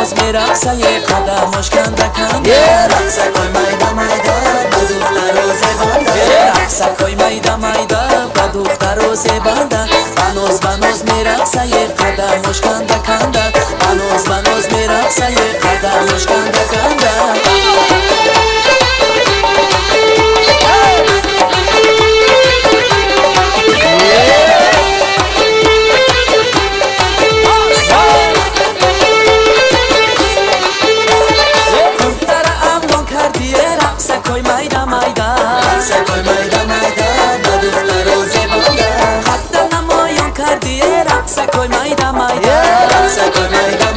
بانوز میرقصه یه قدمش کنده کنده رقصکای میده میده با دختر و زبانده رقصکای میده میده با دختر و زبانده بانوز میرقصه یه قدمش کنده کنده بانوز میرقصه یه قدمش کنده کنده رقصکای میده میده با دختر و زبانده خط نمایان کردی رقصکای میده میده رقصکای میده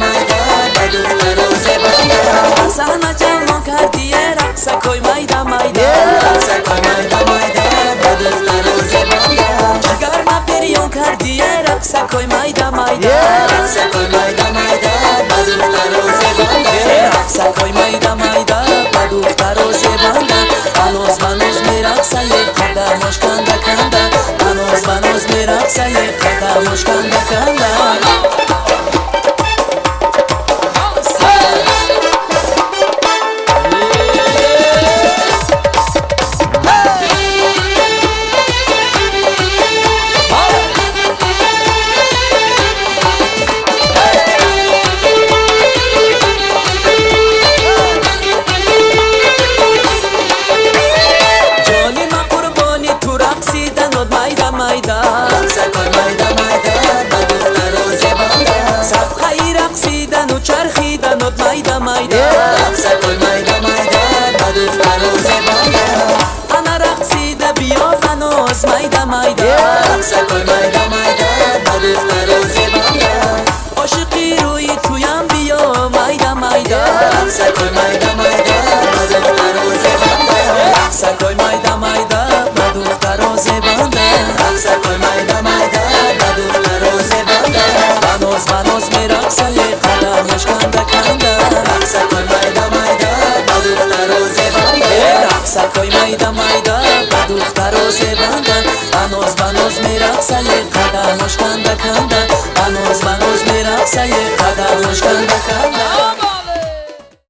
با دختر و زبانده صحنه جمع کردی رقصکای میده میده رقصکای میده با دختر و زبانده جگر نپریان کردی رقصکای میده میده رقصکای میده با دختر و زبانده رقصکای میده میده با دختر و زبانده بانوز میرقصه یه قدمش کنده کنده بانوز میرقصه یه قدمش کنده کنده رقصکای میده با دختر و زبانده صفحه رقصیدن و چرخیدن و میده میده رقصکای میده با دختر و زبانده انا رقصیده بیا بانوز میده میده رقصکای میده با دختر و زبانده عاشقی روی تویم بیا میده میده رقصکای میده با دختر و زبانده رقصکای میده میده با دختر و زبانده رقصکای میده با دختر و زبانده بانوز میرقصه یه قدمش کنده کنده رقصکای میده با دختر و زبانده رقصکای میده با دختر و زبانده بانوز میرقصه یه قدمش کنده کنده بانوز میرقصه یه قدمش کنده کنده